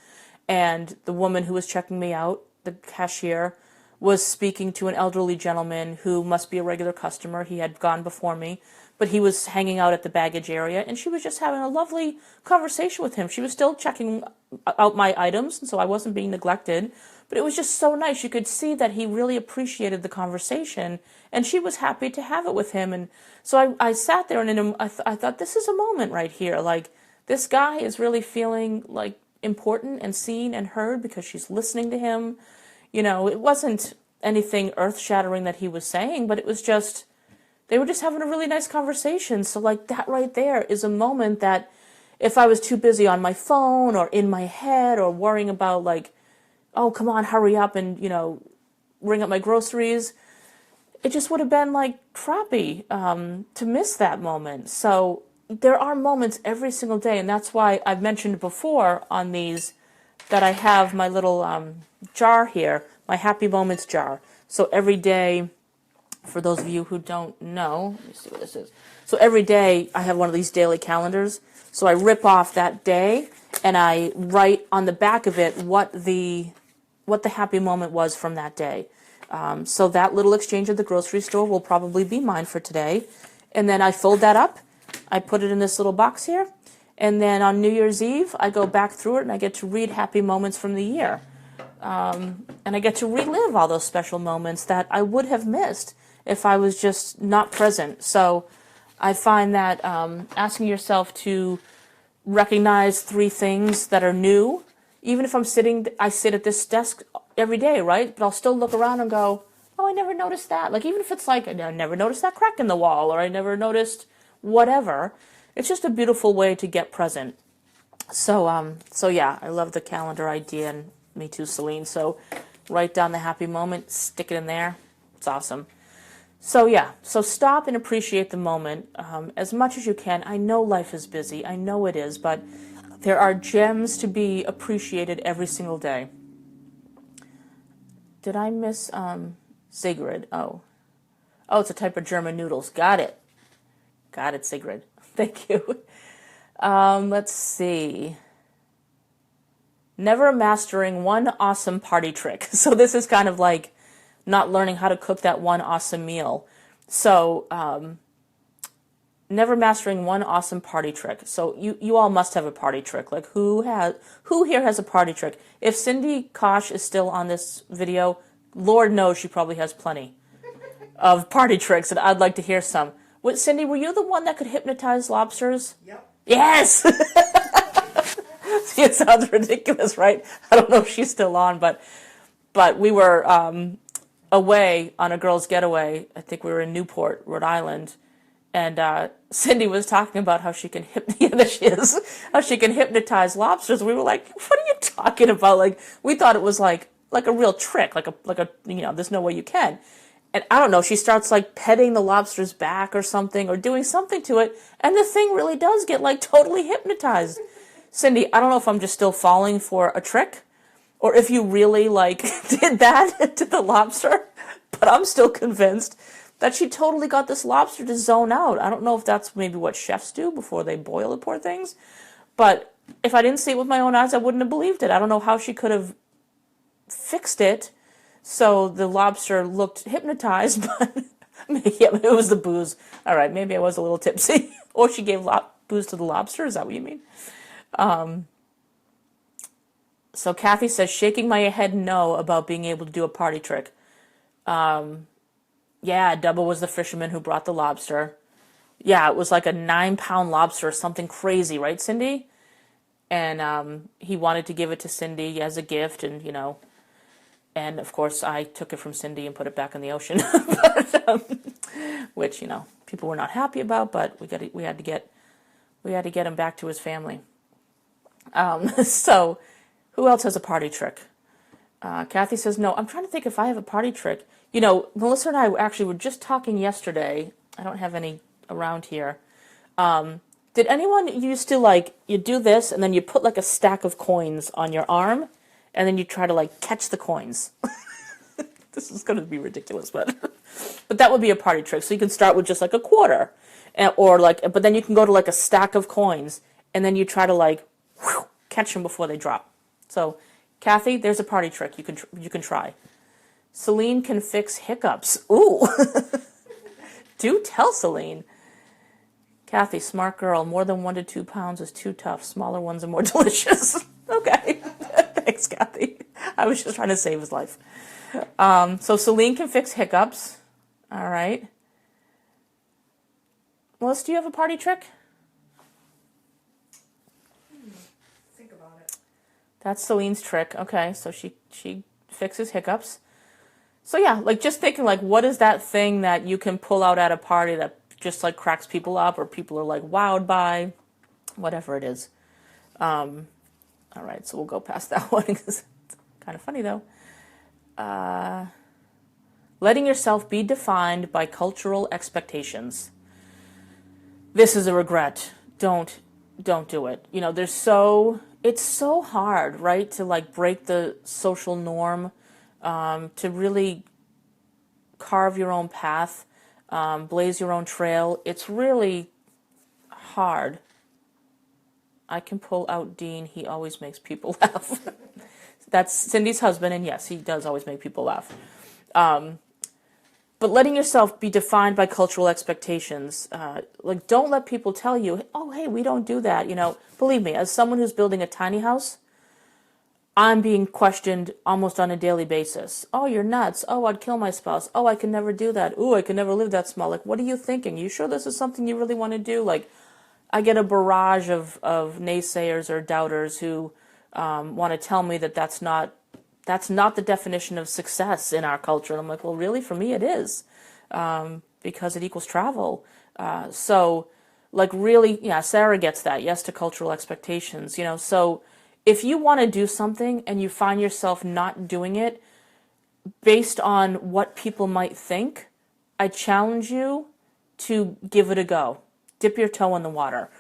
And the woman who was checking me out, the cashier, was speaking to an elderly gentleman who must be a regular customer. He had gone before me, but he was hanging out at the baggage area, and she was just having a lovely conversation with him. She was still checking out my items, and so I wasn't being neglected. But it was just so nice. You could see that he really appreciated the conversation, and she was happy to have it with him. And so I sat there, and I thought, this is a moment right here. Like, this guy is really feeling like important and seen and heard because she's listening to him. It wasn't anything earth-shattering that he was saying, but it was just, they were just having a really nice conversation. So like that right there is a moment that if I was too busy on my phone or in my head or worrying about like, oh, come on, hurry up and, ring up my groceries, it just would have been like crappy to miss that moment. So there are moments every single day, and that's why I've mentioned before on these that I have my little jar here, my happy moments jar. So every day, for those of you who don't know, let me see what this is. So every day I have one of these daily calendars. So I rip off that day and I write on the back of it what the happy moment was from that day. So that little exchange at the grocery store will probably be mine for today. And then I fold that up. I put it in this little box here. And then on New Year's Eve, I go back through it and I get to read happy moments from the year. And I get to relive all those special moments that I would have missed if I was just not present. So I find that asking yourself to recognize three things that are new, even if I sit at this desk every day, right? But I'll still look around and go, oh, I never noticed that. Like, even if it's like, I never noticed that crack in the wall, or I never noticed whatever. It's just a beautiful way to get present. So yeah, I love the calendar idea, and me too, Celine. So write down the happy moment, stick it in there. It's awesome. So yeah, so stop and appreciate the moment as much as you can. I know life is busy. I know it is, but there are gems to be appreciated every single day. Did I miss Sigrid? Oh, it's a type of German noodles. Got it, Sigrid. Thank you. Let's see. Never mastering one awesome party trick. So this is kind of like not learning how to cook that one awesome meal. So never mastering one awesome party trick. So you all must have a party trick. Like who here has a party trick? If Cindy Kosh is still on this video, Lord knows she probably has plenty of party tricks, and I'd like to hear some. Cindy, were you the one that could hypnotize lobsters? Yep. Yes! See, it sounds ridiculous, right? I don't know if she's still on, but we were away on a girls' getaway. I think we were in Newport, Rhode Island, and Cindy was talking about how she can how she can hypnotize lobsters. We were like, what are you talking about? Like, we thought it was like like a real trick, like a there's no way you can. And I don't know, she starts like petting the lobster's back or something, or doing something to it, and the thing really does get like totally hypnotized. Cindy, I don't know if I'm just still falling for a trick, or if you really like did that to the lobster, but I'm still convinced that she totally got this lobster to zone out. I don't know if that's maybe what chefs do before they boil the poor things, but if I didn't see it with my own eyes, I wouldn't have believed it. I don't know how she could have fixed it so the lobster looked hypnotized, but yeah, it was the booze. All right, maybe I was a little tipsy. Or she gave booze to the lobster. Is that what you mean? So Kathy says, shaking my head no about being able to do a party trick. Yeah, Dubba was the fisherman who brought the lobster. Yeah, it was like a 9-pound lobster or something crazy, right, Cindy? And he wanted to give it to Cindy as a gift, and and of course I took it from Cindy and put it back in the ocean, which people were not happy about, but we had to get him back to his family. So, who else has a party trick? Kathy says no. I'm trying to think if I have a party trick. Melissa and I actually were just talking yesterday. I don't have any around here. Did anyone used to you do this and then you put like a stack of coins on your arm and then you try to catch the coins? This is going to be ridiculous, but that would be a party trick. So you can start with just like a quarter, but then you can go to like a stack of coins and then you try to catch them before they drop. So, Kathy, there's a party trick you can try. Celine can fix hiccups. Ooh. Do tell Celine. Kathy, smart girl. More than 1 to 2 pounds is too tough. Smaller ones are more delicious. Okay. Thanks, Kathy. I was just trying to save his life. So Celine can fix hiccups. All right. Melissa, do you have a party trick? Think about it. That's Celine's trick. Okay, so she fixes hiccups. So yeah, just thinking what is that thing that you can pull out at a party that just cracks people up, or people are wowed by, whatever it is. All right, so we'll go past that one because it's kind of funny though. Letting yourself be defined by cultural expectations. This is a regret. Don't do it. It's so hard, right, to break the social norm, to really carve your own path, blaze your own trail. It's really hard. I can pull out Dean. He always makes people laugh. That's Cindy's husband, and yes, he does always make people laugh. But letting yourself be defined by cultural expectations, don't let people tell you, oh, hey, we don't do that. Believe me, as someone who's building a tiny house, I'm being questioned almost on a daily basis. Oh, you're nuts. Oh, I'd kill my spouse. Oh, I can never do that. Ooh, I can never live that small. What are you thinking? You sure this is something you really want to do? I get a barrage of naysayers or doubters who want to tell me that that's not the definition of success in our culture. And I'm like, well, really, for me, it is, because it equals travel. Really, yeah, Sarah gets that. Yes to cultural expectations. So if you want to do something and you find yourself not doing it based on what people might think, I challenge you to give it a go. Dip your toe in the water.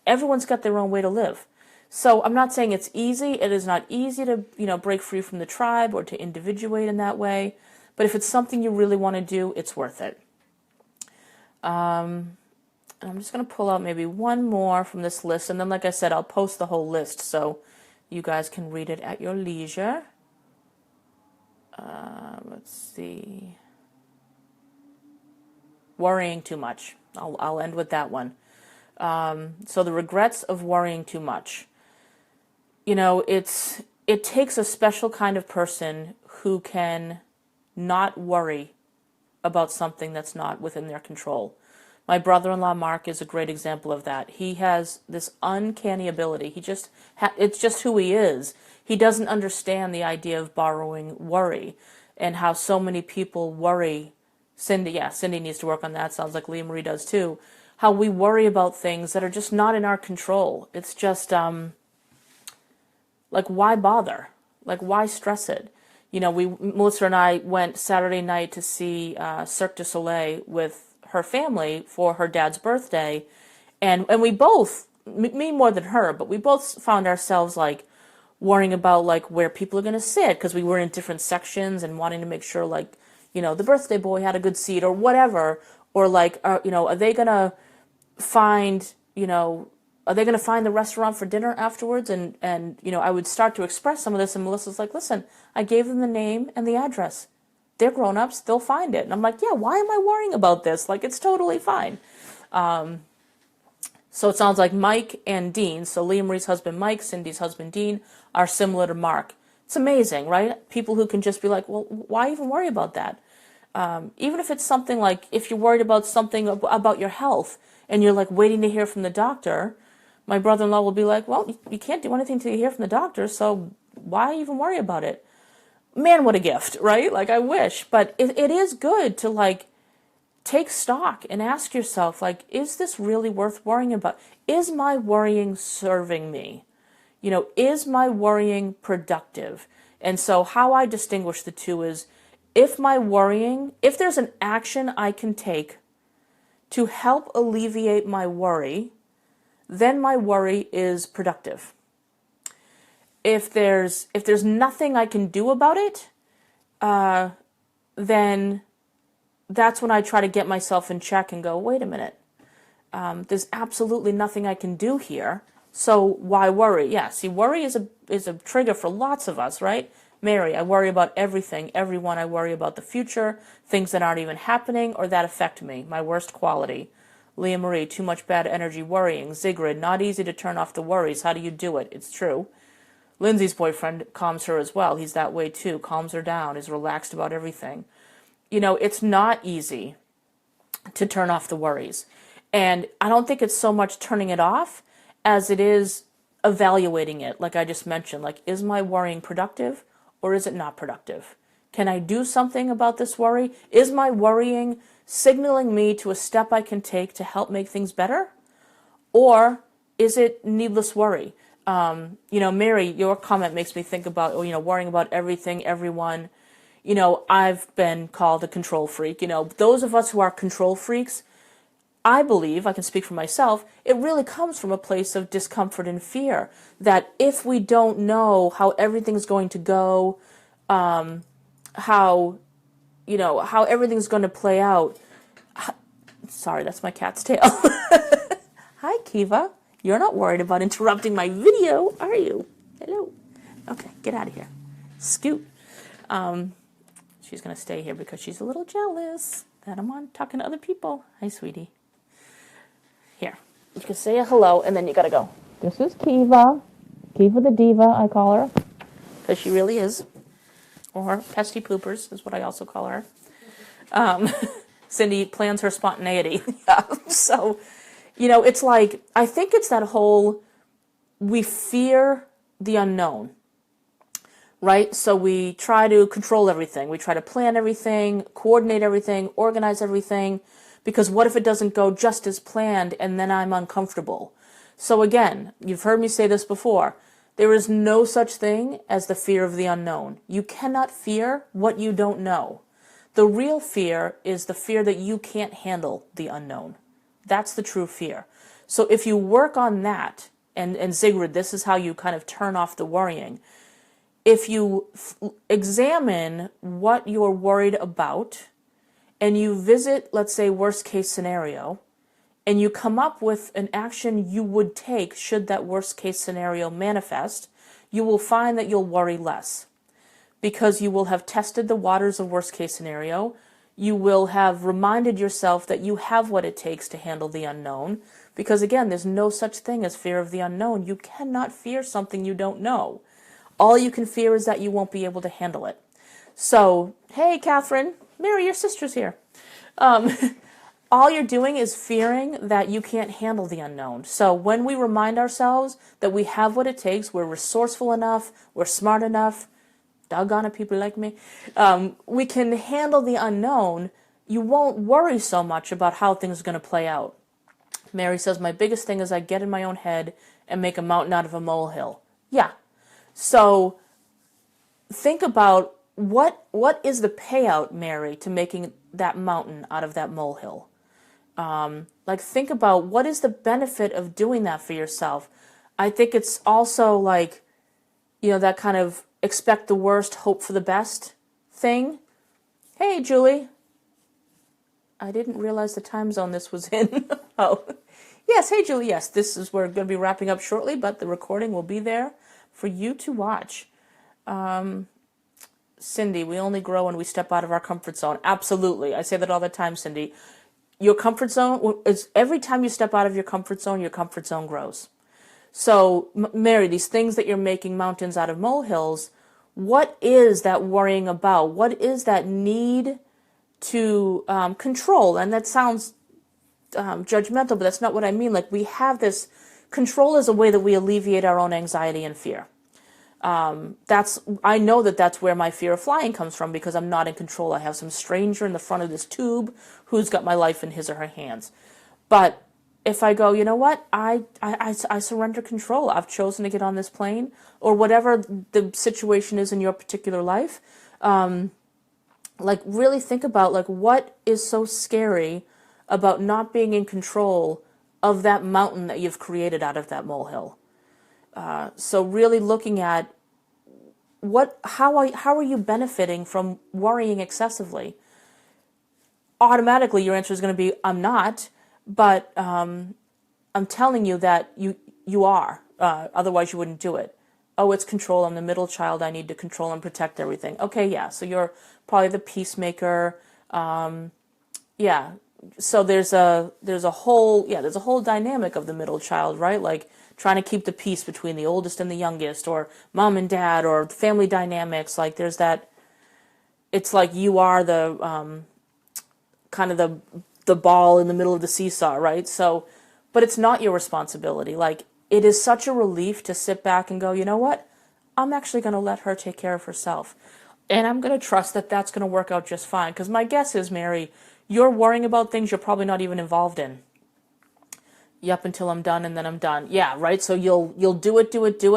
Everyone's got their own way to live. So I'm not saying it's easy. It is not easy to, break free from the tribe or to individuate in that way. But if it's something you really want to do, it's worth it. And I'm just going to pull out maybe one more from this list. And then, like I said, I'll post the whole list so you guys can read it at your leisure. Let's see. Worrying too much. I'll end with that one. So the regrets of worrying too much. It takes a special kind of person who can not worry about something that's not within their control. My brother-in-law Mark is a great example of that. He has this uncanny ability. It's just who he is. He doesn't understand the idea of borrowing worry and how so many people worry. Cindy needs to work on that. Sounds like Leah Marie does too. How we worry about things that are just not in our control. It's just, why bother? Like, why stress it? You know, Melissa and I went Saturday night to see Cirque du Soleil with her family for her dad's birthday, and we both, me more than her, but we both found ourselves like worrying about like where people are going to sit because we were in different sections and wanting to make sure like, you know, the birthday boy had a good seat or whatever, or like, you know, are they going to find, you know, are they going to find the restaurant for dinner afterwards? And you know, I would start to express some of this, and Melissa's like, listen, I gave them the name and the address. They're grown-ups, they'll find it. And I'm like, yeah, why am I worrying about this? Like, it's totally fine. So it sounds like Mike and Dean, so Leah Marie's husband Mike, Cindy's husband Dean, are similar to Mark. It's amazing, right? People who can just be like, well, why even worry about that? Even if it's something like, if you're worried about something about your health, and you're like waiting to hear from the doctor, my brother-in-law will be like, well, you can't do anything till you hear from the doctor, so why even worry about it? Man, what a gift, right? Like, I wish. But it is good to, like, take stock and ask yourself, like, is this really worth worrying about? Is my worrying serving me? You know, is my worrying productive? And so how I distinguish the two is, if my worrying, if there's an action I can take to help alleviate my worry, then my worry is productive. If there's nothing I can do about it, then that's when I try to get myself in check and go, wait a minute, there's absolutely nothing I can do here, so why worry? Yeah, see, worry is a trigger for lots of us, right? Mary, I worry about everything, everyone. I worry about the future, things that aren't even happening or that affect me, my worst quality. Leah Marie, too much bad energy worrying. Zigrid, not easy to turn off the worries. How do you do it? It's true. Lindsay's boyfriend calms her as well. He's that way too, calms her down, is relaxed about everything. You know, it's not easy to turn off the worries. And I don't think it's so much turning it off as it is evaluating it, like I just mentioned. Like, is my worrying productive or is it not productive? Can I do something about this worry? Is my worrying signaling me to a step I can take to help make things better? Or is it needless worry? You know, Mary, your comment makes me think about, you know, worrying about everything, everyone. You know, I've been called a control freak. You know, those of us who are control freaks, I believe, I can speak for myself, it really comes from a place of discomfort and fear. That if we don't know how everything's going to go, how everything's going to play out. Sorry, that's my cat's tail. Hi, Kiva. You're not worried about interrupting my video, are you? Hello. Okay, get out of here. Scoot. She's going to stay here because she's a little jealous that I'm on talking to other people. Hi, sweetie. Here. You can say a hello, and then you got to go. This is Kiva. Kiva the diva, I call her. Because she really is. Or pesty poopers is what I also call her. Cindy plans her spontaneity. Yeah. So, you know, it's like, I think it's that whole, we fear the unknown, right? So we try to control everything. We try to plan everything, coordinate everything, organize everything, because what if it doesn't go just as planned and then I'm uncomfortable? So again, you've heard me say this before, there is no such thing as the fear of the unknown. You cannot fear what you don't know. The real fear is the fear that you can't handle the unknown. That's the true fear. So if you work on that, and Zigrid, this is how you kind of turn off the worrying. If you examine what you're worried about, and you visit, let's say, worst case scenario, and you come up with an action you would take should that worst case scenario manifest, you will find that you'll worry less. Because you will have tested the waters of worst case scenario, you will have reminded yourself that you have what it takes to handle the unknown. Because again, there's no such thing as fear of the unknown. You cannot fear something you don't know. All you can fear is that you won't be able to handle it. So, hey, Catherine, Mary, your sister's here. All you're doing is fearing that you can't handle the unknown. So when we remind ourselves that we have what it takes, we're resourceful enough, we're smart enough, doggone it, people like me, we can handle the unknown, you won't worry so much about how things are going to play out. Mary says, my biggest thing is I get in my own head and make a mountain out of a molehill. Yeah. So think about what is the payout, Mary, to making that mountain out of that molehill. Like, think about what is the benefit of doing that for yourself. I think it's also like, that kind of expect the worst, hope for the best thing. Hey, Julie. I didn't realize the time zone this was in. Oh, yes. Hey, Julie. Yes, we're going to be wrapping up shortly, but the recording will be there for you to watch. Cindy, we only grow when we step out of our comfort zone. Absolutely. I say that all the time, Cindy. Your comfort zone is every time you step out of your comfort zone grows. So, Mary, these things that you're making mountains out of molehills, what is that worrying about? What is that need to control? And that sounds judgmental, but that's not what I mean. Like, we have this control as a way that we alleviate our own anxiety and fear. I know that's where my fear of flying comes from, because I'm not in control. I have some stranger in the front of this tube who's got my life in his or her hands. But if I go, you know what, I surrender control. I've chosen to get on this plane, or whatever the situation is in your particular life. Like, really think about, like, what is so scary about not being in control of that mountain that you've created out of that molehill. So really looking at how are you benefiting from worrying excessively? Automatically, your answer is going to be, I'm not, but I'm telling you that you are. Otherwise, you wouldn't do it. Oh, it's control. I'm the middle child. I need to control and protect everything. Okay, yeah. So you're probably the peacemaker. Yeah. So there's a whole dynamic of the middle child, right? Like, trying to keep the peace between the oldest and the youngest, or mom and dad, or family dynamics. Like, there's that. It's like you are the kind of the ball in the middle of the seesaw, right? So, but it's not your responsibility. Like, it is such a relief to sit back and go, you know what? I'm actually going to let her take care of herself. And I'm going to trust that that's going to work out just fine. Because my guess is, Mary, you're worrying about things you're probably not even involved in. Yep, until I'm done, and then I'm done. Yeah, right? So you'll do it,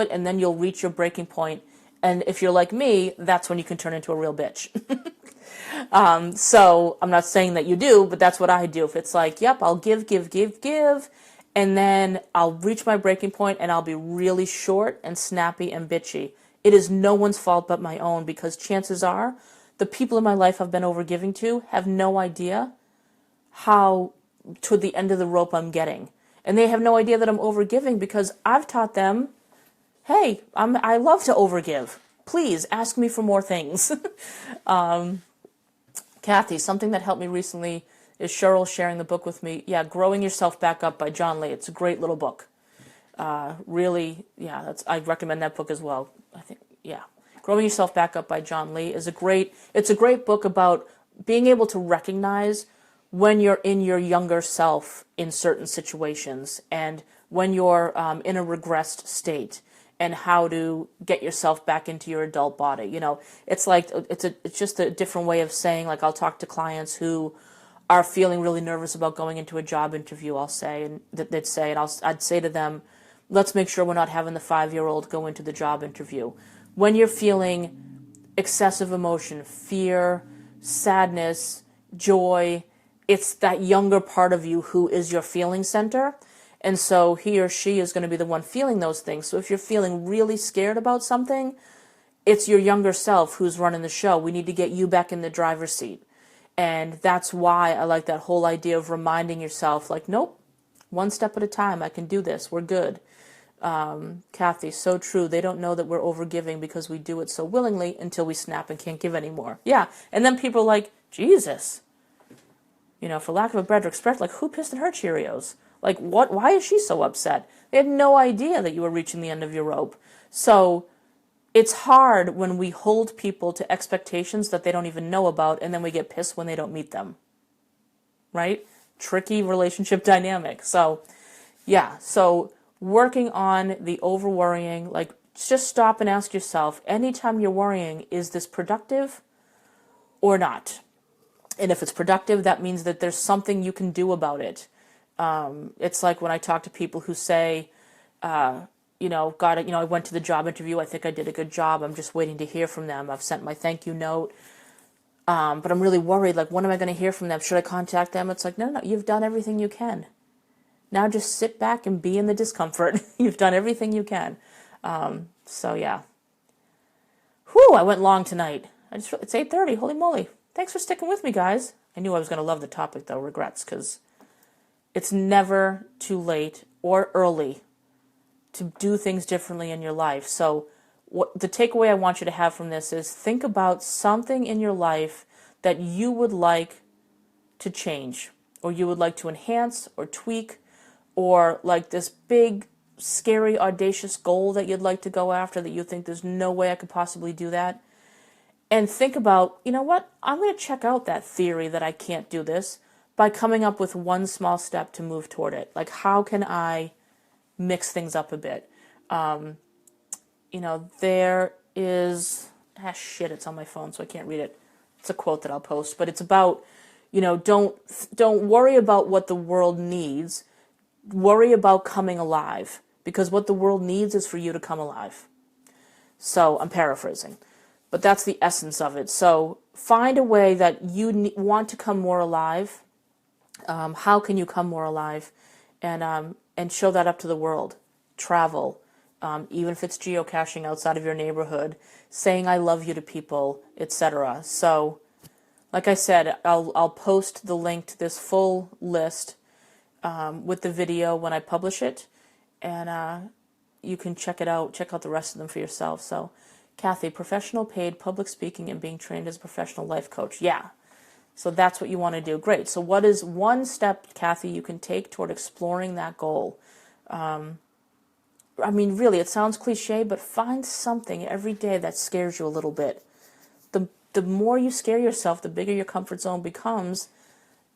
and then you'll reach your breaking point. And if you're like me, that's when you can turn into a real bitch. So I'm not saying that you do, but that's what I do. If it's like, yep, I'll give, and then I'll reach my breaking point, and I'll be really short and snappy and bitchy. It is no one's fault but my own, because chances are the people in my life I've been overgiving to have no idea how to the end of the rope I'm getting. And they have no idea that I'm overgiving, because I've taught them, hey, I love to overgive. Please ask me for more things. Kathy, something that helped me recently is Cheryl sharing the book with me. Yeah, Growing Yourself Back Up by John Lee. It's a great little book. Really, yeah, I recommend that book as well. I think, yeah. Growing Yourself Back Up by John Lee is a great book about being able to recognize when you're in your younger self in certain situations, and when you're in a regressed state, and how to get yourself back into your adult body. It's like it's just a different way of saying, like, I'll talk to clients who are feeling really nervous about going into a job interview. I'd say, I'd say to them, let's make sure we're not having the 5-year-old go into the job interview. When you're feeling excessive emotion, fear, sadness, joy, it's that younger part of you who is your feeling center. And so he or she is going to be the one feeling those things. So if you're feeling really scared about something, it's your younger self who's running the show. We need to get you back in the driver's seat. And that's why I like that whole idea of reminding yourself, like, nope, one step at a time. I can do this. We're good. Kathy, so true. They don't know that we're overgiving because we do it so willingly until we snap and can't give anymore. Yeah. And then people are like, Jesus. For lack of a better expression, like, who pissed in her Cheerios? Like, what? Why is she so upset? They had no idea that you were reaching the end of your rope. So it's hard when we hold people to expectations that they don't even know about, and then we get pissed when they don't meet them. Right? Tricky relationship dynamic. So, yeah. So working on the over-worrying, like, just stop and ask yourself, anytime you're worrying, is this productive or not? And if it's productive, that means that there's something you can do about it. It's like when I talk to people who say, I went to the job interview. I think I did a good job. I'm just waiting to hear from them. I've sent my thank you note. But I'm really worried, like, when am I going to hear from them? Should I contact them? It's like, no, you've done everything you can. Now just sit back and be in the discomfort. You've done everything you can. So yeah. Whew, I went long tonight. It's 8:30. Holy moly. Thanks for sticking with me, guys. I knew I was going to love the topic, though. Regrets, because it's never too late or early to do things differently in your life. So the takeaway I want you to have from this is think about something in your life that you would like to change, or you would like to enhance or tweak, or like this big, scary, audacious goal that you'd like to go after that you think there's no way I could possibly do that. And think about, you know what, I'm going to check out that theory that I can't do this by coming up with one small step to move toward it. Like, how can I mix things up a bit? There is, it's on my phone, so I can't read it. It's a quote that I'll post, but it's about, don't worry about what the world needs. Worry about coming alive, because what the world needs is for you to come alive. So I'm paraphrasing, but that's the essence of it. So find a way that you want to come more alive. How can you come more alive, and show that up to the world? Travel, even if it's geocaching outside of your neighborhood, saying I love you to people, etc. So, like I said, I'll post the link to this full list with the video when I publish it, and you can check it out. Check out the rest of them for yourself. So, Kathy, professional paid public speaking and being trained as a professional life coach. Yeah. So that's what you want to do. Great. So what is one step, Kathy, you can take toward exploring that goal? Really, it sounds cliche, but find something every day that scares you a little bit. The more you scare yourself, the bigger your comfort zone becomes.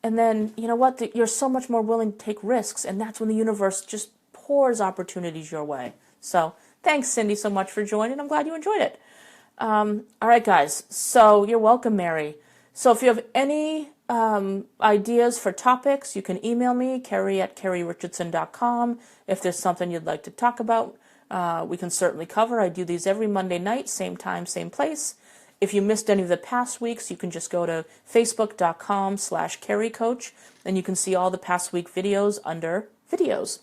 And then, you know what? You're so much more willing to take risks, and that's when the universe just pours opportunities your way. So thanks, Cindy, so much for joining. I'm glad you enjoyed it. All right, guys. So you're welcome, Mary. So if you have any ideas for topics, you can email me, Carrie@carrierichardson.com. If there's something you'd like to talk about, we can certainly cover. I do these every Monday night, same time, same place. If you missed any of the past weeks, you can just go to facebook.com/carriecoach, and you can see all the past week videos under videos.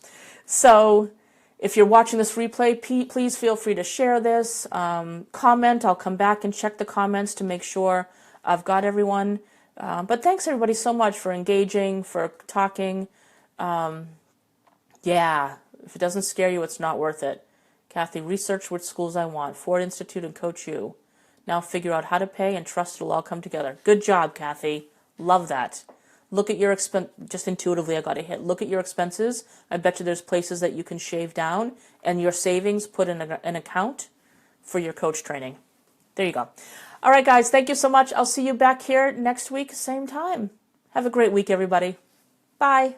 So if you're watching this replay, please feel free to share this. Comment. I'll come back and check the comments to make sure I've got everyone. But thanks, everybody, so much for engaging, for talking. Yeah, if it doesn't scare you, it's not worth it. Kathy, research which schools I want. Ford Institute and Coach U. Now figure out how to pay and trust it'll all come together. Good job, Kathy. Love that. Look at your just intuitively I got a hit. Look at your expenses. I bet you there's places that you can shave down, and your savings put in an account for your coach training. There you go. All right, guys, thank you so much. I'll see you back here next week, same time. Have a great week, everybody. Bye.